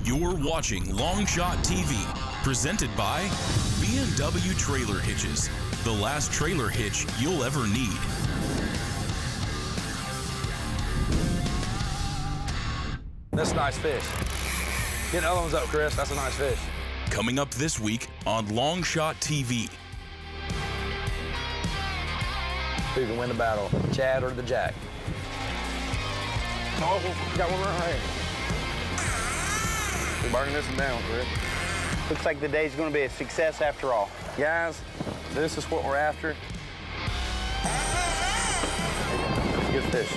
You're watching Longshot TV, presented by B&W Trailer Hitches, the last trailer hitch you'll ever need. That's a nice fish. Get the other ones up, Chris. That's a nice fish. Coming up this week on Longshot TV. Who can win the battle, Chad or the Jack? Oh, got one right here. We're burning this one down, Chris. Looks like the day's going to be a success after all. Guys, this is what we're after. Good fish.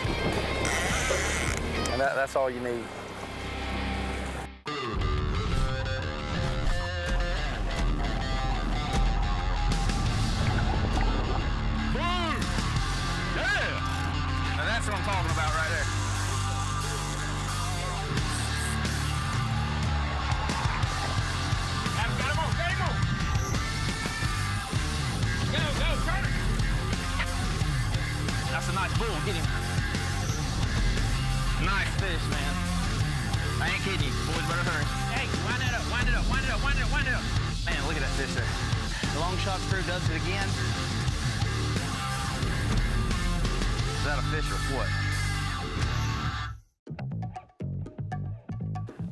And that's all you need. That's what I'm talking about right there. Got him on, got him on. Go, turn it. That's a nice bull, get him. Nice fish, man. I ain't kidding you, boys better hurry. Hey, wind it up, wind it up, wind it up, wind it up, wind it up. Man, look at that fish there. The Longshot crew does it again. Is that a fish or what?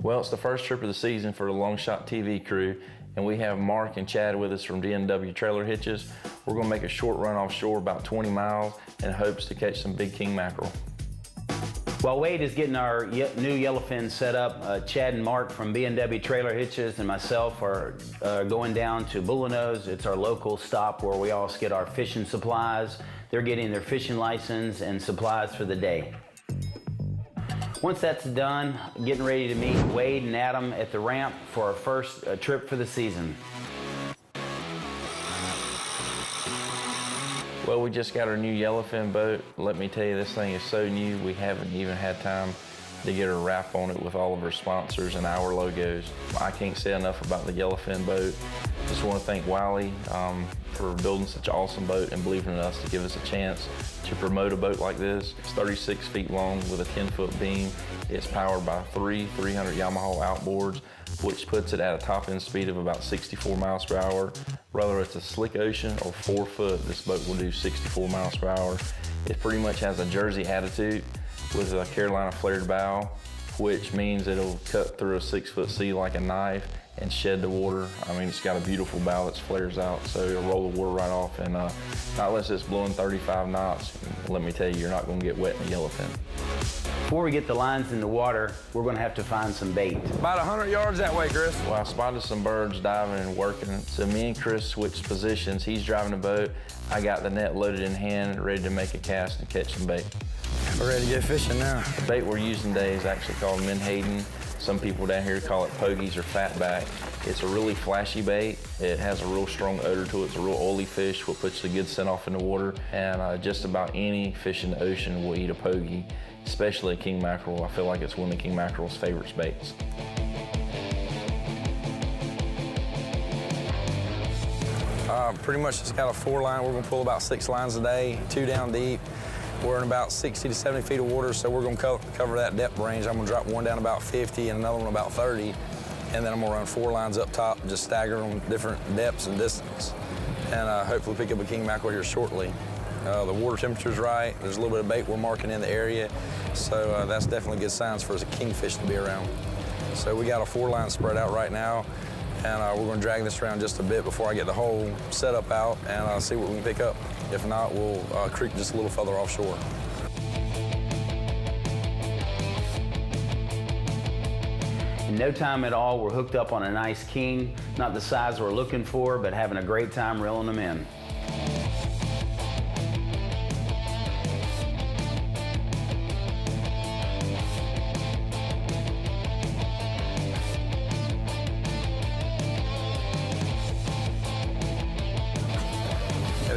Well, it's the first trip of the season for the Longshot TV crew, and we have Mark and Chad with us from D&W Trailer Hitches. We're gonna make a short run offshore, about 20 miles, in hopes to catch some big king mackerel. While Wade is getting our new yellowfin set up, Chad and Mark from B&W Trailer Hitches and myself are going down to Bullano's. It's our local stop where we all get our fishing supplies. They're getting their fishing license and supplies for the day. Once that's done, getting ready to meet Wade and Adam at the ramp for our first trip for the season. Well, we just got our new yellowfin boat. Let me tell you, this thing is so new, we haven't even had time to get a wrap on it with all of our sponsors and our logos. I can't say enough about the yellowfin boat. Just want to thank Wiley for building such an awesome boat and believing in us to give us a chance to promote a boat like this. It's 36 feet long with a 10-foot beam. It's powered by three 300 Yamaha outboards, which puts it at a top end speed of about 64 miles per hour. Whether it's a slick ocean or 4 foot, this boat will do 64 miles per hour. It pretty much has a Jersey attitude with a Carolina flared bow, which means it'll cut through a 6-foot sea like a knife and shed the water. I mean, it's got a beautiful bow that flares out, so it'll roll the water right off. And not unless it's blowing 35 knots, let me tell you, you're not gonna get wet in the yellowfin. Before we get the lines in the water, we're gonna have to find some bait. About 100 yards that way, Chris. Well, I spotted some birds diving and working, so me and Chris switched positions. He's driving the boat. I got the net loaded in hand, ready to make a cast and catch some bait. We're ready to get fishing now. The bait we're using today is actually called menhaden. Some people down here call it pogies or fatback. It's a really flashy bait. It has a real strong odor to it. It's a real oily fish, what puts the good scent off in the water. And just about any fish in the ocean will eat a pogie, especially a king mackerel. I feel like it's one of the king mackerel's favorite baits. Pretty much just got a 4-line. We're gonna pull about 6 lines a day, 2 down deep. We're in about 60 to 70 feet of water, so we're gonna cover that depth range. I'm gonna drop one down about 50 and another one about 30, and then I'm gonna run 4 lines up top, just stagger them different depths and distance, and hopefully pick up a king mackerel here shortly. The water temperature's right. There's a little bit of bait we're marking in the area, so that's definitely good signs for a kingfish to be around. So we got a 4-line spread out right now, and we're gonna drag this around just a bit before I get the whole setup out and see what we can pick up. If not, we'll creep just a little further offshore. In no time at all, we're hooked up on a nice king. Not the size we're looking for, but having a great time reeling them in.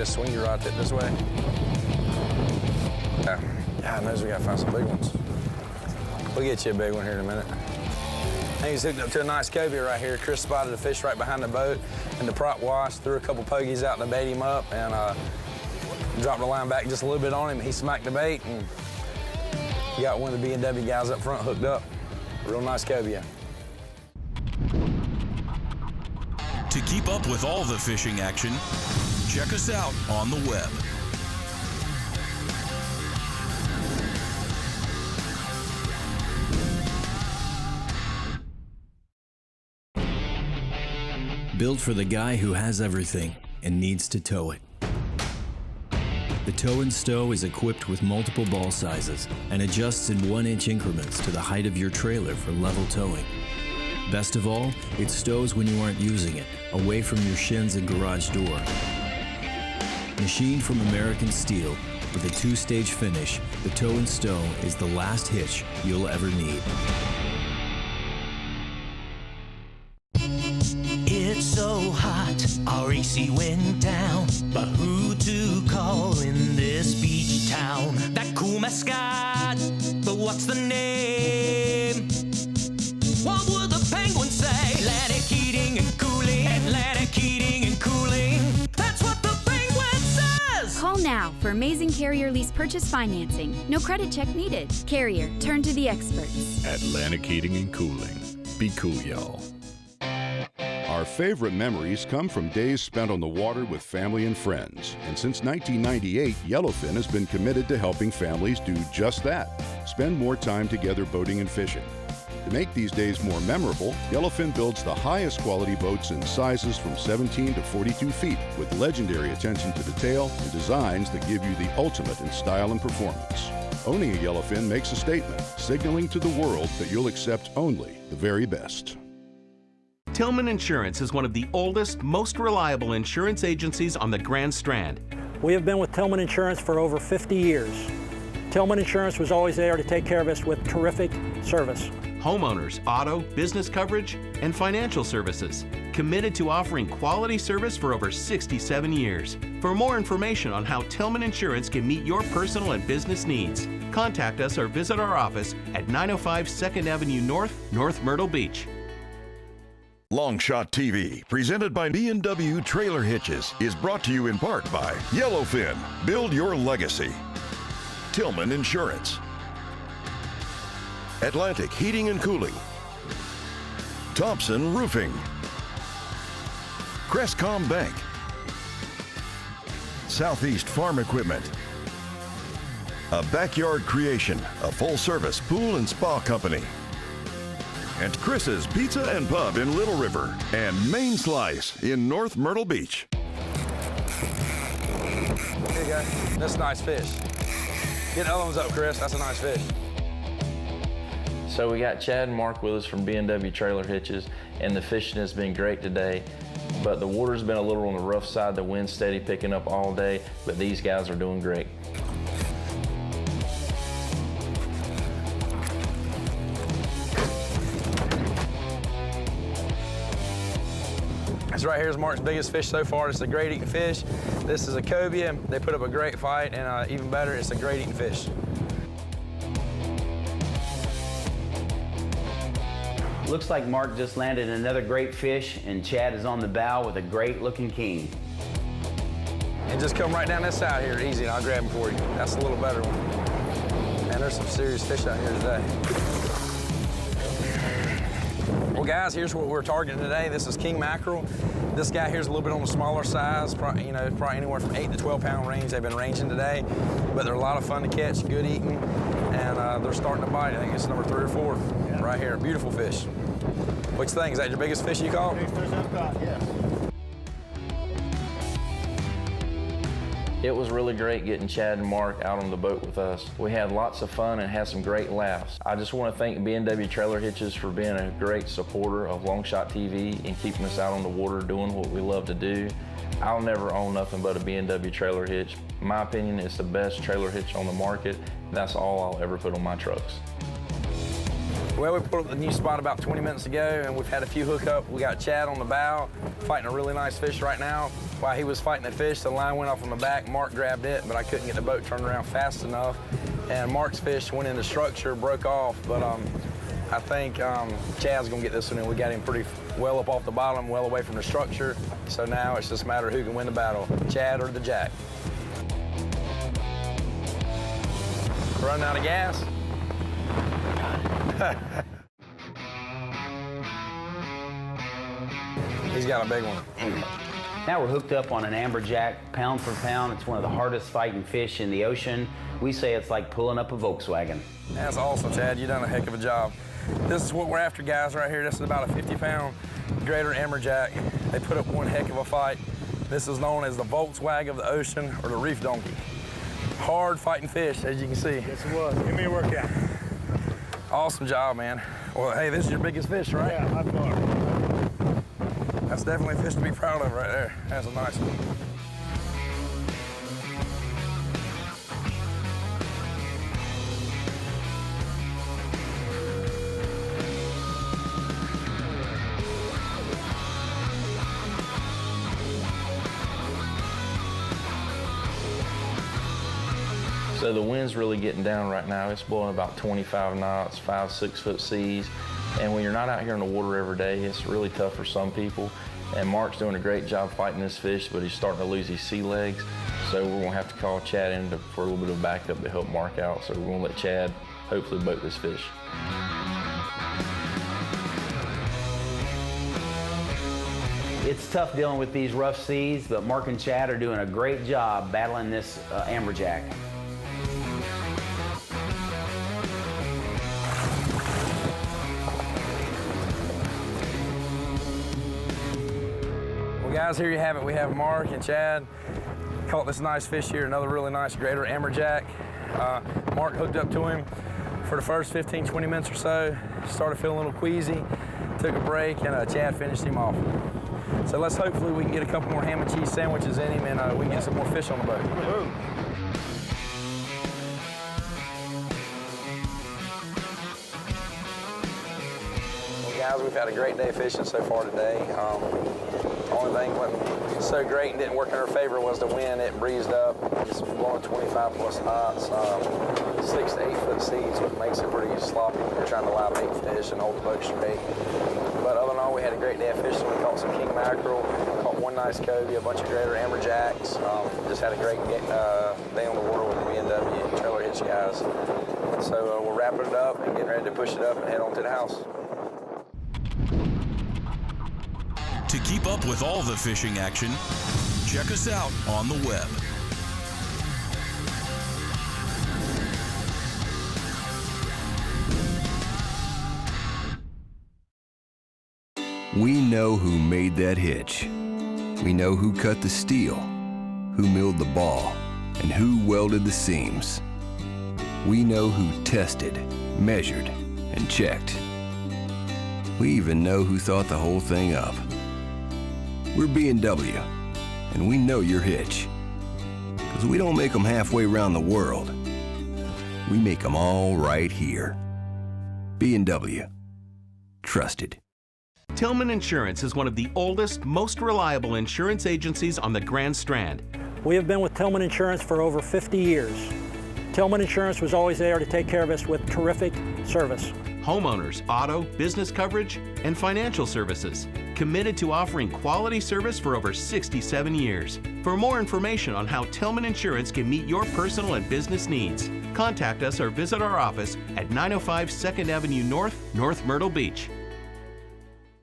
Swing your rod tip this way. Yeah, God knows we gotta find some big ones. We'll get you a big one here in a minute. He's hooked up to a nice cobia right here. Chris spotted a fish right behind the boat in the prop wash, threw a couple pogies out to bait him up, and dropped the line back just a little bit on him. He smacked the bait, and got one of the B&W guys up front hooked up. Real nice cobia. To keep up with all the fishing action, check us out on the web. Built for the guy who has everything and needs to tow it. The Tow and Stow is equipped with multiple ball sizes and adjusts in 1-inch increments to the height of your trailer for level towing. Best of all, it stows when you aren't using it, away from your shins and garage door. Machined from American steel with a 2-stage finish, the Tow and Stow is the last hitch you'll ever need. It's so hot, our AC went down. But who to call in this beach town? That cool mascot, but what's the name? What would the penguin say? Atlantic heating and cooling, Atlantic heating and cooling. That's what the penguin says! Call now for amazing Carrier lease purchase financing. No credit check needed. Carrier, turn to the experts. Atlantic Heating and Cooling. Be cool, y'all. Our favorite memories come from days spent on the water with family and friends. And since 1998, Yellowfin has been committed to helping families do just that. Spend more time together boating and fishing. To make these days more memorable, Yellowfin builds the highest quality boats in sizes from 17 to 42 feet with legendary attention to detail and designs that give you the ultimate in style and performance. Owning a Yellowfin makes a statement, signaling to the world that you'll accept only the very best. Tillman Insurance is one of the oldest, most reliable insurance agencies on the Grand Strand. We have been with Tillman Insurance for over 50 years. Tillman Insurance was always there to take care of us with terrific service. Homeowners, auto, business coverage, and financial services. Committed to offering quality service for over 67 years. For more information on how Tillman Insurance can meet your personal and business needs, contact us or visit our office at 905 2nd Avenue North, North Myrtle Beach. Longshot TV, presented by B&W Trailer Hitches, is brought to you in part by Yellowfin, build your legacy. Tillman Insurance. Atlantic Heating and Cooling. Thompson Roofing. Crestcom Bank. Southeast Farm Equipment. A Backyard Creation, a full-service pool and spa company. And Chris's Pizza and Pub in Little River, and Main Slice in North Myrtle Beach. Here you go. That's a nice fish. Get the other ones up, Chris. That's a nice fish. So we got Chad and Mark with us from B&W Trailer Hitches, and the fishing has been great today. But the water's been a little on the rough side. The wind's steady picking up all day, but these guys are doing great. This right here is Mark's biggest fish so far. It's a great eating fish. This is a cobia. They put up a great fight, and even better, it's a great eating fish. Looks like Mark just landed another great fish, and Chad is on the bow with a great looking king. And just come right down this side here, easy, and I'll grab him for you. That's a little better one. And there's some serious fish out here today. Well, guys, here's what we're targeting today. This is king mackerel. This guy here's a little bit on the smaller size, probably anywhere from 8 to 12 pound range they've been ranging today. But they're a lot of fun to catch, good eating, and they're starting to bite. I think it's number 3 or 4 right here. Beautiful fish. What you think? Is that your biggest fish you caught? Biggest fish I've caught, yes. It was really great getting Chad and Mark out on the boat with us. We had lots of fun and had some great laughs. I just want to thank B&W Trailer Hitches for being a great supporter of Longshot TV and keeping us out on the water doing what we love to do. I'll never own nothing but a B&W trailer hitch. In my opinion, it's the best trailer hitch on the market. That's all I'll ever put on my trucks. Well, we pulled up the new spot about 20 minutes ago, and we've had a few hook up. We got Chad on the bow, fighting a really nice fish right now. While he was fighting the fish, the line went off on the back. Mark grabbed it, but I couldn't get the boat turned around fast enough. And Mark's fish went into structure, broke off, but I think Chad's gonna get this one in. We got him pretty well up off the bottom, well away from the structure. So now it's just a matter of who can win the battle, Chad or the Jack. Running out of gas. He's got a big one. Now we're hooked up on an Amberjack, pound for pound. It's one of the hardest fighting fish in the ocean. We say it's like pulling up a Volkswagen. That's awesome, Chad. You've done a heck of a job. This is what we're after, guys, right here. This is about a 50-pound greater Amberjack. They put up one heck of a fight. This is known as the Volkswagen of the ocean, or the reef donkey. Hard fighting fish, as you can see. Yes, it was. Give me a workout. Awesome job, man. Well, hey, this is your biggest fish, right? Yeah, by far. That's definitely a fish to be proud of right there. That's a nice one. So the wind's really getting down right now. It's blowing about 25 knots, 5-6 foot seas. And when you're not out here in the water every day, it's really tough for some people. And Mark's doing a great job fighting this fish, but he's starting to lose his sea legs. So we're gonna have to call Chad in for a little bit of backup to help Mark out. So we're gonna let Chad hopefully boat this fish. It's tough dealing with these rough seas, but Mark and Chad are doing a great job battling this Amberjack. Guys, here you have it. We have Mark and Chad caught this nice fish here, another really nice greater Amberjack. Mark hooked up to him for the first 15, 20 minutes or so. Started feeling a little queasy, took a break, and Chad finished him off. So let's hopefully we can get a couple more ham and cheese sandwiches in him, and we can get some more fish on the boat. Well, guys, we've had a great day fishing so far today. Only thing wasn't so great and didn't work in our favor was the wind. It breezed up. It's blowing 25 plus knots, 6 to 8 foot seas, which makes it pretty sloppy when you're trying to live bait fish and hold the boat straight. But other than all, we had a great day of fishing. We caught some king mackerel, caught one nice covey, a bunch of greater Amberjacks. Just had a great day on the water with the B&W Trailer Hitch guys. So we're wrapping it up and getting ready to push it up and head on to the house. To keep up with all the fishing action, check us out on the web. We know who made that hitch. We know who cut the steel, who milled the ball, and who welded the seams. We know who tested, measured, and checked. We even know who thought the whole thing up. We're B&W, and we know your hitch. Because we don't make them halfway around the world. We make them all right here. B&W. Trusted. Tillman Insurance is one of the oldest, most reliable insurance agencies on the Grand Strand. We have been with Tillman Insurance for over 50 years. Tillman Insurance was always there to take care of us with terrific service. Homeowners, auto, business coverage, and financial services. Committed to offering quality service for over 67 years. For more information on how Tillman Insurance can meet your personal and business needs, contact us or visit our office at 905 2nd Avenue North, North Myrtle Beach.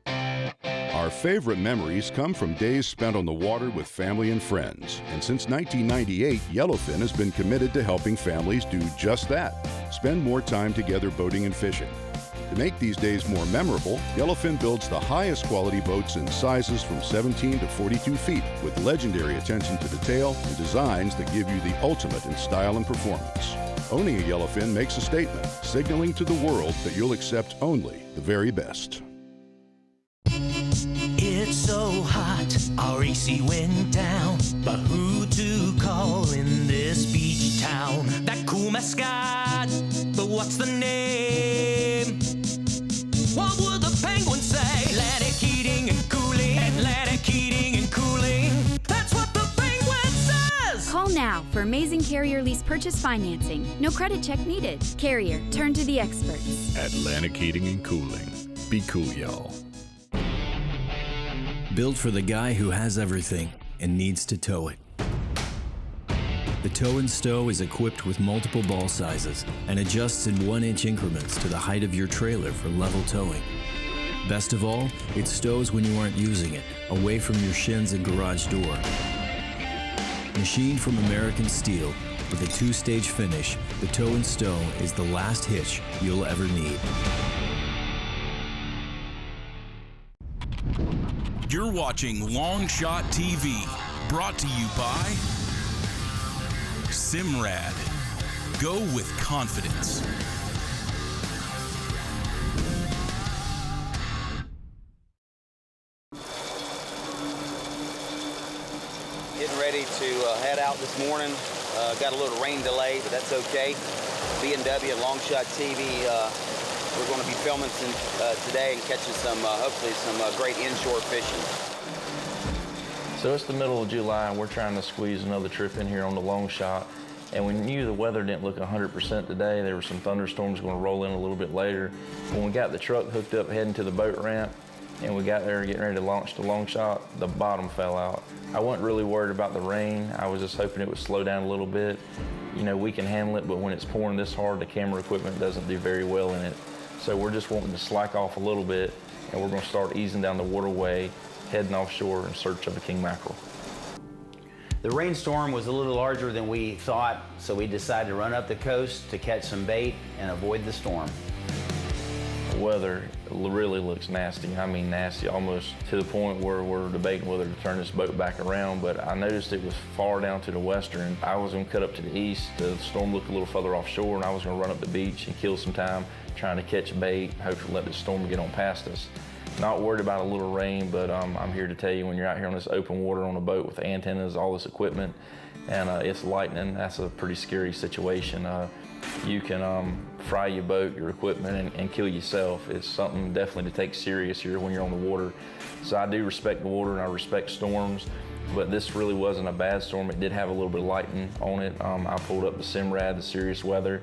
Our favorite memories come from days spent on the water with family and friends. And since 1998, Yellowfin has been committed to helping families do just that. Spend more time together boating and fishing. To make these days more memorable, Yellowfin builds the highest quality boats in sizes from 17 to 42 feet with legendary attention to detail and designs that give you the ultimate in style and performance. Owning a Yellowfin makes a statement, signaling to the world that you'll accept only the very best. It's so hot, our AC went down. But who to call in this beach town? That cool mascot, but what's the name? What would the penguin say? Atlantic heating and cooling, Atlantic heating and cooling. That's what the penguin says! Call now for amazing Carrier lease purchase financing. No credit check needed. Carrier, turn to the experts. Atlantic Heating and Cooling. Be cool, y'all. Built for the guy who has everything and needs to tow it. The Tow and Stow is equipped with multiple ball sizes and adjusts in 1-inch increments to the height of your trailer for level towing. Best of all, it stows when you aren't using it, away from your shins and garage door. Machined from American steel, with a 2-stage finish, the Tow and Stow is the last hitch you'll ever need. You're watching Longshot TV, brought to you by Simrad. Go with confidence. Getting ready to head out this morning. Got a little rain delay, but that's okay. B&W and Longshot TV, we're going to be filming today and catching some, hopefully some great inshore fishing. So it's the middle of July and we're trying to squeeze another trip in here on the Longshot. And we knew the weather didn't look 100% today. There were some thunderstorms going to roll in a little bit later. When we got the truck hooked up heading to the boat ramp and we got there getting ready to launch the Longshot, the bottom fell out. I wasn't really worried about the rain. I was just hoping it would slow down a little bit. You know, we can handle it, but when it's pouring this hard, the camera equipment doesn't do very well in it. So we're just wanting to slack off a little bit and we're going to start easing down the waterway, heading offshore in search of a king mackerel. The rainstorm was a little larger than we thought, so we decided to run up the coast to catch some bait and avoid the storm. The weather really looks nasty. I mean nasty, almost to the point where we're debating whether to turn this boat back around, but I noticed it was far down to the western. I was going to cut up to the east. The storm looked a little further offshore, and I was going to run up the beach and kill some time trying to catch bait, hopefully let the storm get on past us. Not worried about a little rain, but I'm here to tell you, when you're out here on this open water on a boat with antennas, all this equipment, and it's lightning, that's a pretty scary situation. You can fry your boat, your equipment, and kill yourself. It's something definitely to take serious here when you're on the water. So I do respect the water and I respect storms, but this really wasn't a bad storm. It did have a little bit of lightning on it. I pulled up the Simrad, the serious weather,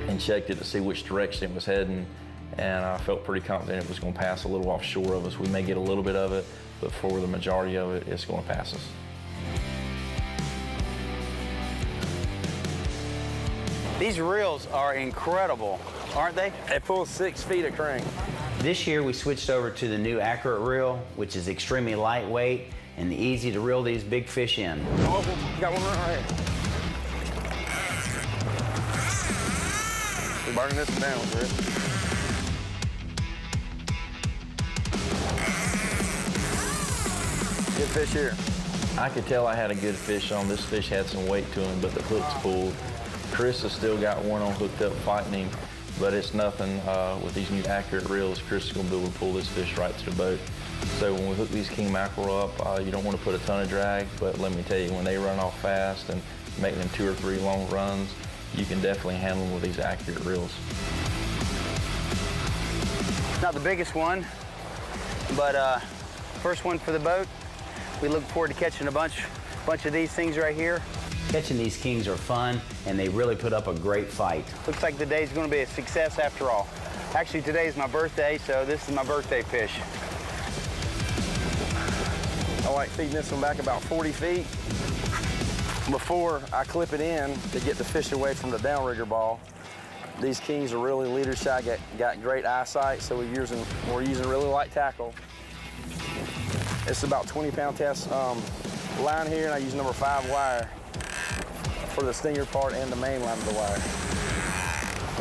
and checked it to see which direction it was heading. And I felt pretty confident it was going to pass a little offshore of us. We may get a little bit of it, but for the majority of it, it's going to pass us. These reels are incredible, aren't they? They pull 6 feet of crank. This year we switched over to the new Accurate reel, which is extremely lightweight and easy to reel these big fish in. Oh, got one right here. We're burning this one down, Chris. Good fish here. I could tell I had a good fish on. This fish had some weight to him, but the hook's pulled. Chris has still got one on hooked up fighting him, but it's nothing. With these new Accurate reels, Chris is going to be able to pull this fish right to the boat. So when we hook these king mackerel up, you don't want to put a ton of drag, but let me tell you, when they run off fast and make them 2 or 3 long runs, you can definitely handle them with these Accurate reels. Not the biggest one, but first one for the boat. We look forward to catching a bunch of these things right here. Catching these kings are fun, and they really put up a great fight. Looks like the day's going to be a success after all. Actually, today's my birthday, so this is my birthday fish. I like feeding this one back about 40 feet before I clip it in to get the fish away from the downrigger ball. These kings are really leader shy, got great eyesight, so we're using really light tackle. It's about 20-pound test line here, and I use number 5 wire for the stinger part and the main line of the wire.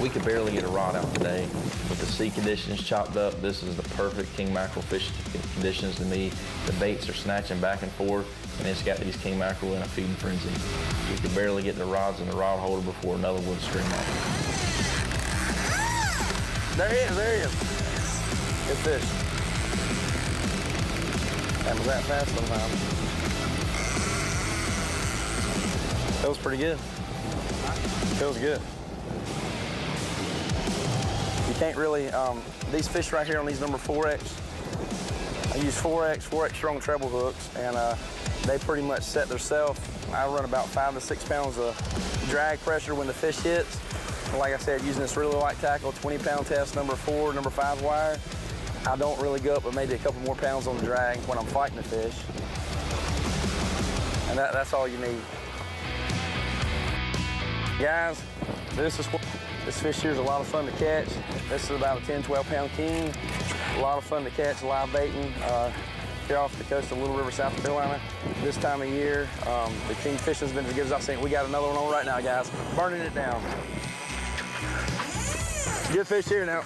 We could barely get a rod out today. With the sea conditions chopped up, this is the perfect king mackerel fishing conditions to me. The baits are snatching back and forth, and it's got these king mackerel in a feeding frenzy. We could barely get the rods in the rod holder before another would stream off. There he is. Good fish. Happens that fast sometimes. Feels pretty good. Feels good. You can't really, these fish right here on these number 4X, I use 4X strong treble hooks, and they pretty much set themselves. I run about 5 to 6 pounds of drag pressure when the fish hits. And like I said, using this really light tackle, 20-pound test, number 4, number 5 wire, I don't really go up but maybe a couple more pounds on the drag when I'm fighting the fish. And that's all you need. Guys, this fish here is a lot of fun to catch. This is about a 10, 12-pound king. A lot of fun to catch live baiting here off the coast of Little River, South Carolina. This time of year, the king fishing's been as good as I've seen. We got another one on right now, guys. Burning it down. Good fish here now.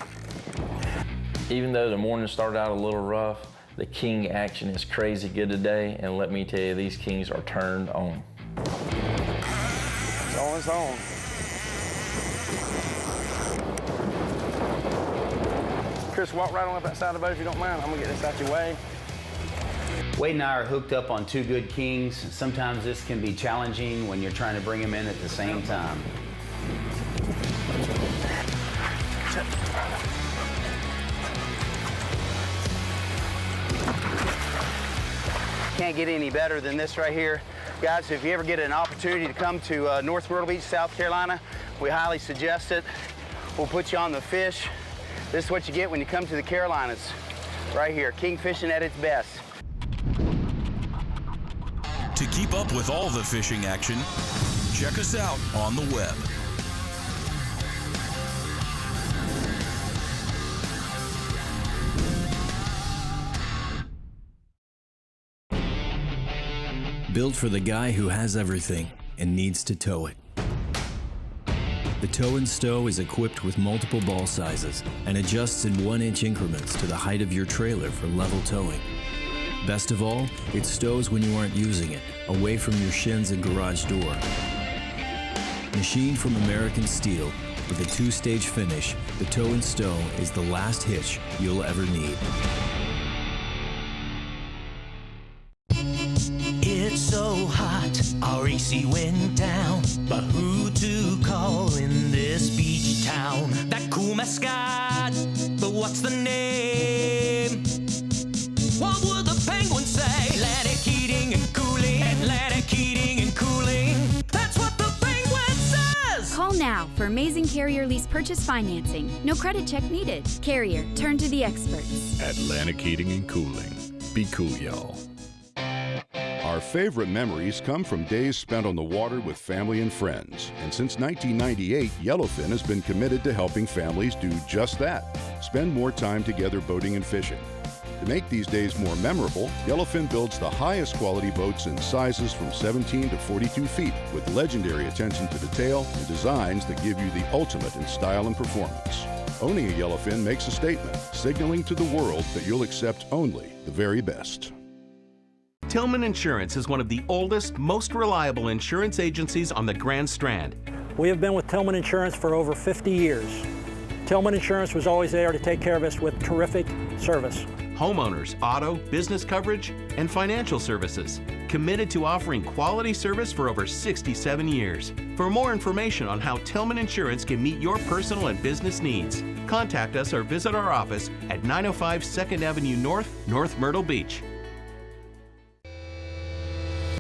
Even though the morning started out a little rough, the king action is crazy good today, and let me tell you, these kings are turned on. It's on its own. Chris, walk right on up that side of the boat if you don't mind. I'm gonna get this out your way. Wade and I are hooked up on two good kings. Sometimes this can be challenging when you're trying to bring them in at the same time. Can't get any better than this right here. Guys, if you ever get an opportunity to come to North Myrtle Beach, South Carolina, we highly suggest it. We'll put you on the fish. This is what you get when you come to the Carolinas. Right here, king fishing at its best. To keep up with all the fishing action, check us out on the web. Built for the guy who has everything and needs to tow it. The Tow and Stow is equipped with multiple ball sizes and adjusts in 1-inch increments to the height of your trailer for level towing. Best of all, it stows when you aren't using it, away from your shins and garage door. Machined from American steel, with a 2-stage finish, the Tow and Stow is the last hitch you'll ever need. It's so hot, our AC went down. But who to call in this beach town? That cool mascot, but what's the name? What would the penguin say? Atlantic heating and cooling, Atlantic heating and cooling. That's what the penguin says! Call now for amazing carrier lease purchase financing. No credit check needed. Carrier, turn to the experts. Atlantic Heating and Cooling. Be cool, y'all. Our favorite memories come from days spent on the water with family and friends. And since 1998, Yellowfin has been committed to helping families do just that. Spend more time together boating and fishing. To make these days more memorable, Yellowfin builds the highest quality boats in sizes from 17 to 42 feet with legendary attention to detail and designs that give you the ultimate in style and performance. Owning a Yellowfin makes a statement, signaling to the world that you'll accept only the very best. Tillman Insurance is one of the oldest, most reliable insurance agencies on the Grand Strand. We have been with Tillman Insurance for over 50 years. Tillman Insurance was always there to take care of us with terrific service. Homeowners, auto, business coverage, and financial services. Committed to offering quality service for over 67 years. For more information on how Tillman Insurance can meet your personal and business needs, contact us or visit our office at 905 2nd Avenue North, North Myrtle Beach.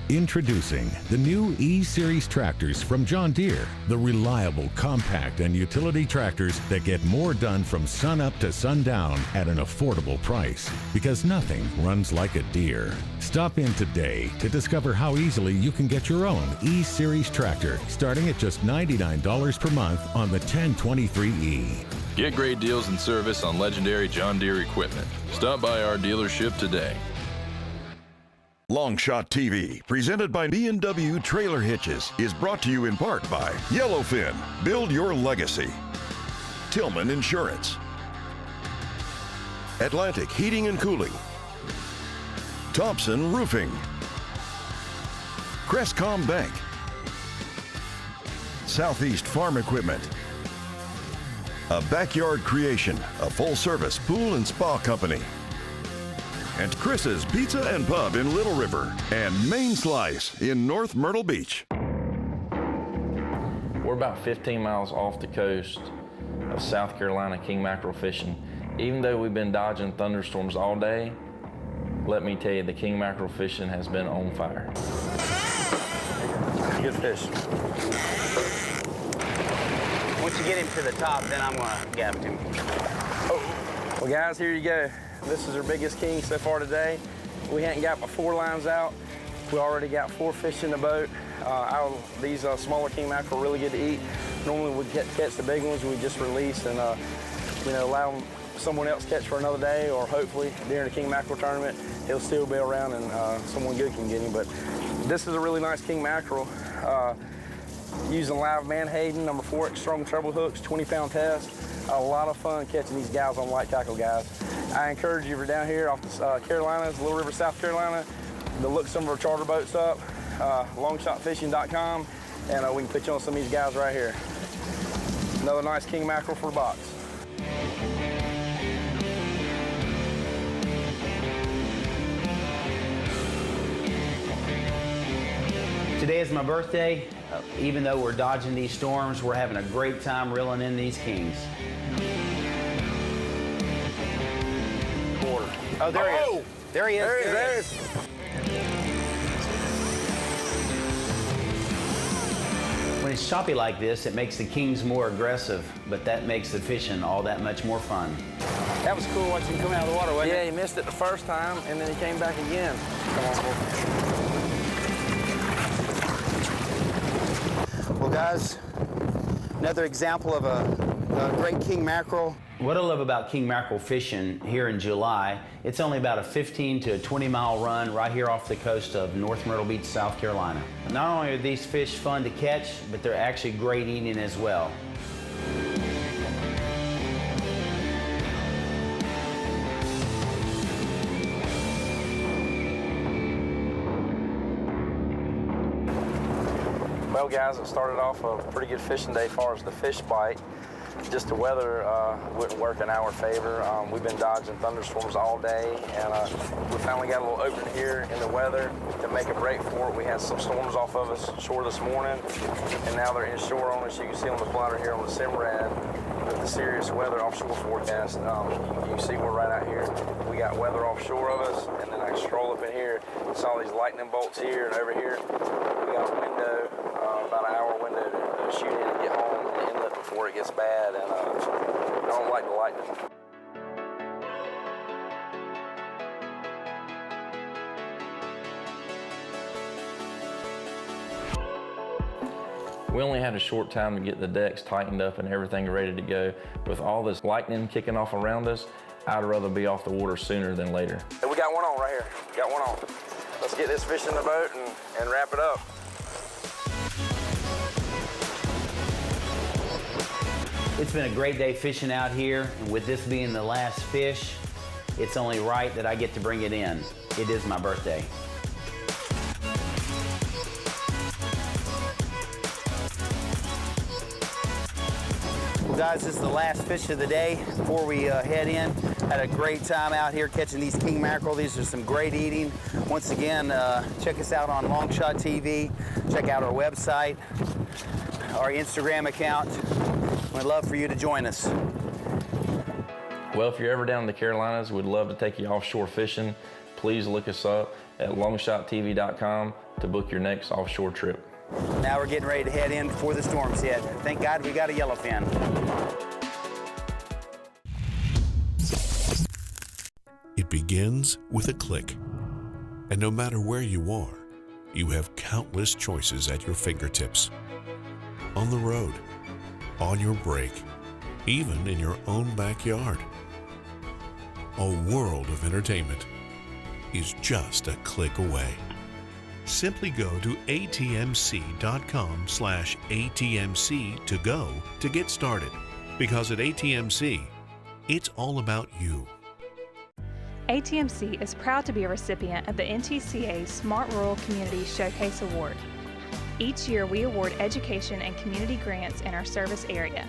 Introducing the new E-Series tractors from John Deere, the reliable, compact, and utility tractors that get more done from sun up to sundown at an affordable price. Because nothing runs like a Deere. Stop in today to discover how easily you can get your own E-Series tractor, starting at just $99 per month on the 1023E. Get great deals and service on legendary John Deere equipment. Stop by our dealership today. Longshot TV, presented by B&W Trailer Hitches, is brought to you in part by Yellowfin, build your legacy. Tillman Insurance. Atlantic Heating and Cooling. Thompson Roofing. Crestcom Bank. Southeast Farm Equipment. A Backyard Creation, a full-service pool and spa company. And Chris's Pizza and Pub in Little River, and Main Slice in North Myrtle Beach. We're about 15 miles off the coast of South Carolina king mackerel fishing. Even though we've been dodging thunderstorms all day, let me tell you, the king mackerel fishing has been on fire. Good fish. Once you get him to the top, then I'm gonna gap him. Oh. Well, guys, here you go. This is our biggest king so far today. We hadn't got my 4 lines out. We already got 4 fish in the boat. These smaller king mackerel are really good to eat. Normally we catch the big ones we just release and allow them someone else catch for another day, or hopefully during the king mackerel tournament, he'll still be around and someone good can get him. But this is a really nice king mackerel. Using live Manhattan, number 4 strong treble hooks, 20-pound test. A lot of fun catching these guys on light tackle, guys. I encourage you, if you're down here off the Carolinas, Little River, South Carolina, to look some of our charter boats up, longshotfishing.com, and we can put you on some of these guys right here. Another nice king mackerel for the box. Today is my birthday. Even though we're dodging these storms, we're having a great time reeling in these kings. Oh, there he is. There he is. There he is. When it's choppy like this, it makes the kings more aggressive, but that makes the fishing all that much more fun. That was cool watching him come out of the water, wasn't Yeah, it? he missed it the first time, and then he came back again. Come on, boy. Well, guys, another example of a great king mackerel. What I love about king mackerel fishing here in July, it's only about a 15 to 20-mile run right here off the coast of North Myrtle Beach, South Carolina. Not only are these fish fun to catch, but they're actually great eating as well. Well, guys, it started off a pretty good fishing day as far as the fish bite. Just the weather wouldn't work in our favor. We've been dodging thunderstorms all day, and we finally got a little opening here in the weather to make a break for it. We had some storms off of us shore this morning, and now they're inshore on us. You can see on the plotter here on the Simrad with the serious weather offshore forecast. You can see we're right out here. We got weather offshore of us, and then I stroll up in here, saw these lightning bolts here, and over here we got a window, about an hour window to shoot in and get home in the inlet before it gets bad, and I don't like the lightning. We only had a short time to get the decks tightened up and everything ready to go. With all this lightning kicking off around us, I'd rather be off the water sooner than later. Hey, we got one on right here. We got one on. Let's get this fish in the boat and wrap it up. It's been a great day fishing out here, and with this being the last fish, it's only right that I get to bring it in. It is my birthday. Well, guys, this is the last fish of the day before we head in. Had a great time out here catching these king mackerel. These are some great eating. Once again, check us out on Longshot TV. Check out our website, our Instagram account. We'd love for you to join us. Well, if you're ever down in the Carolinas, we'd love to take you offshore fishing. Please look us up at longshottv.com to book your next offshore trip. Now we're getting ready to head in before the storms hit. Thank God we got a yellowfin. It begins with a click. And no matter where you are, you have countless choices at your fingertips. On the road, on your break, even in your own backyard. A world of entertainment is just a click away. Simply go to atmc.com/ATMC to go to get started. Because at ATMC, it's all about you. ATMC is proud to be a recipient of the NTCA's Smart Rural Community Showcase Award. Each year, we award education and community grants in our service area.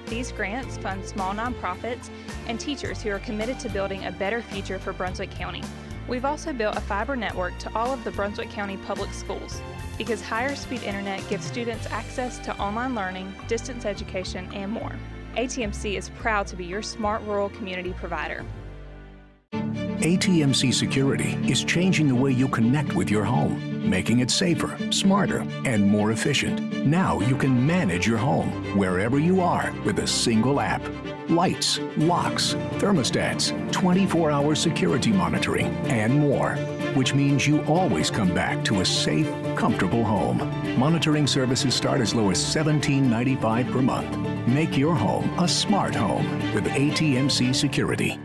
These grants fund small nonprofits and teachers who are committed to building a better future for Brunswick County. We've also built a fiber network to all of the Brunswick County public schools because higher speed internet gives students access to online learning, distance education, and more. ATMC is proud to be your smart rural community provider. ATMC Security is changing the way you connect with your home, making it safer, smarter, and more efficient. Now you can manage your home wherever you are with a single app. Lights, locks, thermostats, 24-hour security monitoring, and more, which means you always come back to a safe, comfortable home. Monitoring services start as low as $17.95 per month. Make your home a smart home with ATMC Security.